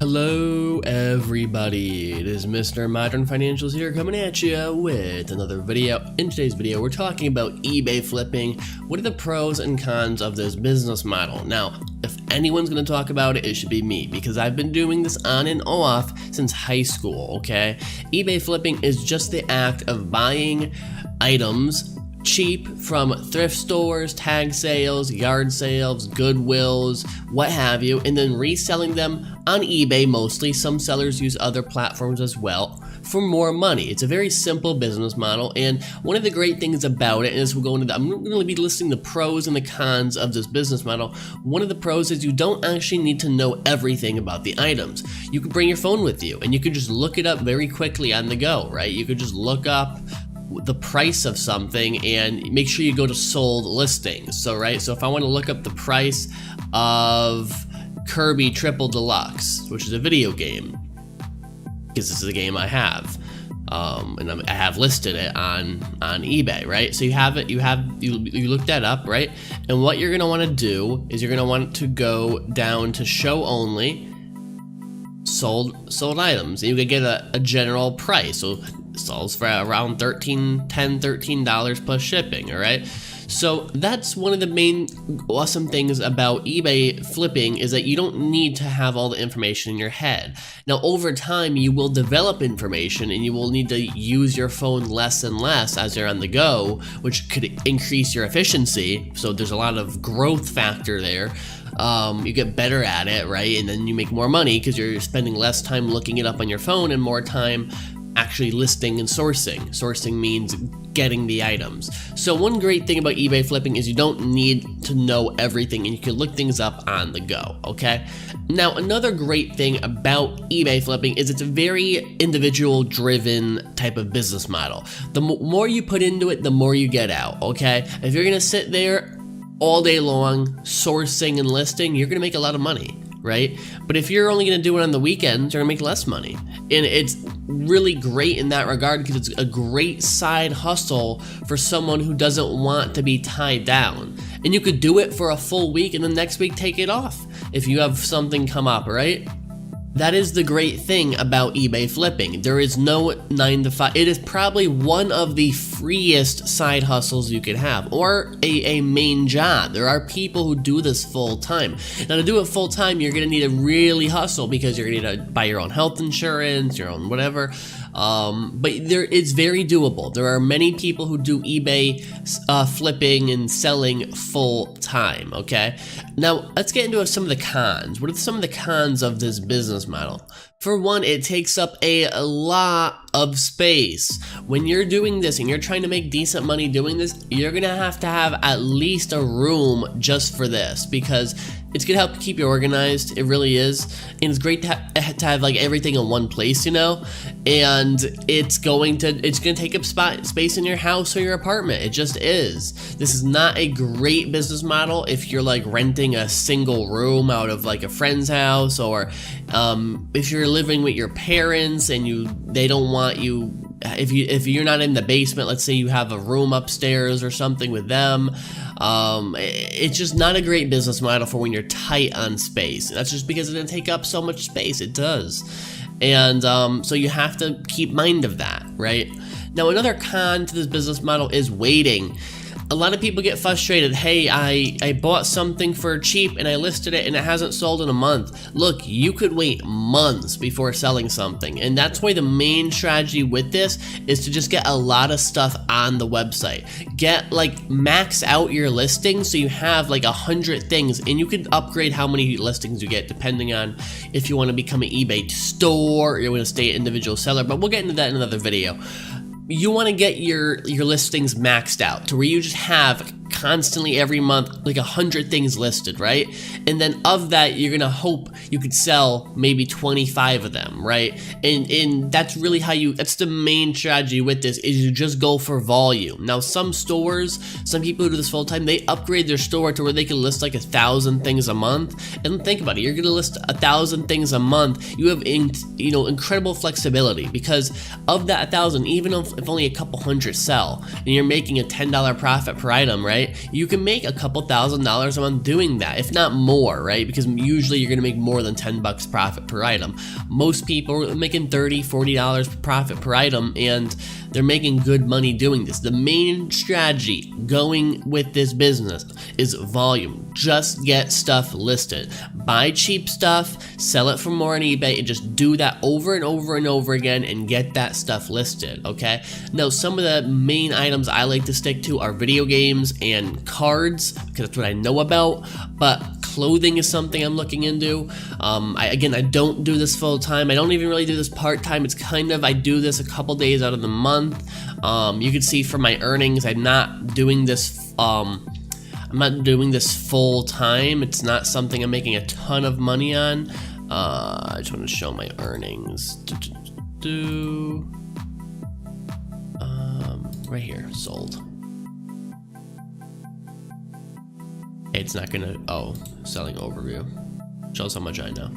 Hello everybody, it is Mr. Modern Financials here coming at you with another video. In today's video we're talking about eBay flipping. What are the pros and cons of this business model? Now, if anyone's going to talk about it, it should be me, because I've been doing this on and off since high school, okay? eBay flipping is just the act of buying items cheap from thrift stores, tag sales, yard sales, Goodwills, what have you, and then reselling them on eBay mostly. Some sellers use other platforms as well for more money. It's a very simple business model, and one of the great things about it, and as we'll go into I'm going to be listing the pros and the cons of this business model. One of the pros is you don't actually need to know everything about the items. You can bring your phone with you, and you can just look it up very quickly on the go, right? You could just look up the price of something and make sure you go to sold listings. So if I want to look up the price of Kirby Triple Deluxe, which is a video game, because this is a game I have, and I have listed it on eBay, right? So you have it, you look that up, right? And what you're going to want to do is you're going to want to go down to show only sold items, and you can get a general price. So it sells for around $13 plus shipping, all right? So that's one of the main awesome things about eBay flipping, is that you don't need to have all the information in your head. Now, over time, you will develop information and you will need to use your phone less and less as you're on the go, which could increase your efficiency. So there's a lot of growth factor there. You get better at it, right? And then you make more money because you're spending less time looking it up on your phone and more time actually listing and sourcing. Sourcing means getting the items. So one great thing about eBay flipping is you don't need to know everything, and you can look things up on the go, okay? Now, another great thing about eBay flipping is it's a very individual driven type of business model. The more you put into it, the more you get out, okay? If you're gonna sit there all day long sourcing and listing, you're gonna make a lot of money, right? But if you're only gonna do it on the weekends, you're gonna make less money. And it's really great in that regard because it's a great side hustle for someone who doesn't want to be tied down. And you could do it for a full week and then next week take it off if you have something come up, right? That is the great thing about eBay flipping. There is no 9 to 5. It is probably one of the freest side hustles you could have, or a main job. There are people who do this full time. Now, to do it full time, you're gonna need to really hustle because you're gonna need to buy your own health insurance, your own whatever. But it's very doable. There are many people who do eBay flipping and selling full time, okay? Now, let's get into some of the cons. What are some of the cons of this business model? For one, it takes up a lot of space. When you're doing this and you're trying to make decent money doing this, you're gonna have to have at least a room just for this, because it's gonna help keep you organized. It really is. And it's great to have like everything in one place, you know? And it's gonna take up space in your house or your apartment. It just is. This is not a great business model if you're like renting a single room out of like a friend's house, or if you're living with your parents and they don't want you, if you're not in the basement, let's say you have a room upstairs or something with them. It's just not a great business model for when you're tight on space. And that's just because it didn't take up so much space. It does. And so you have to keep mind of that, right? Now, another con to this business model is waiting. A lot of people get frustrated. Hey, I bought something for cheap and I listed it and it hasn't sold in a month. Look, you could wait months before selling something. And that's why the main strategy with this is to just get a lot of stuff on the website. Max out your listings so you have like 100 things, and you can upgrade how many listings you get depending on if you want to become an eBay store or you want to stay an individual seller. But we'll get into that in another video. You want to get your listings maxed out to where you just have constantly every month like 100 things listed, right? And then of that, you're gonna hope you could sell maybe 25 of them, right? And that's really that's the main strategy with this, is you just go for volume. Now, some stores, some people who do this full time, they upgrade their store to where they can list like 1,000 things a month. And think about it, you're gonna list 1,000 things a month. You have incredible flexibility, because of that 1,000, even if only a couple hundred sell, and you're making a $10 profit per item, right? right? You can make a couple $1,000s a month doing that, if not more, right? Because usually you're gonna make more than 10 bucks profit per item. Most people are making $30, $40 profit per item, and they're making good money doing this. The main strategy going with this business is volume. Just get stuff listed. Buy cheap stuff, sell it for more on eBay, and just do that over and over and over again and get that stuff listed, okay? Now, some of the main items I like to stick to are video games and cards, because that's what I know about, but clothing is something I'm looking into. Again, I don't do this full time. I don't even really do this part time. It's kind of, I do this a couple days out of the month. You can see from my earnings, I'm not doing this full time. It's not something I'm making a ton of money on. I just want to show my earnings. Right here, sold. It's not gonna, selling overview. Shows how much I know.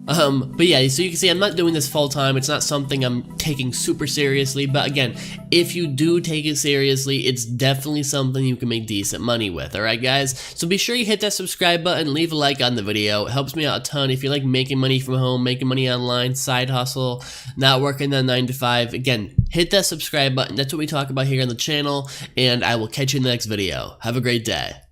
But yeah, so you can see I'm not doing this full time. It's not something I'm taking super seriously, but again, if you do take it seriously, it's definitely something you can make decent money with, alright guys? So be sure you hit that subscribe button, leave a like on the video. It helps me out a ton if you like making money from home, making money online, side hustle, not working that 9 to 5. Again, hit that subscribe button. That's what we talk about here on the channel, and I will catch you in the next video. Have a great day.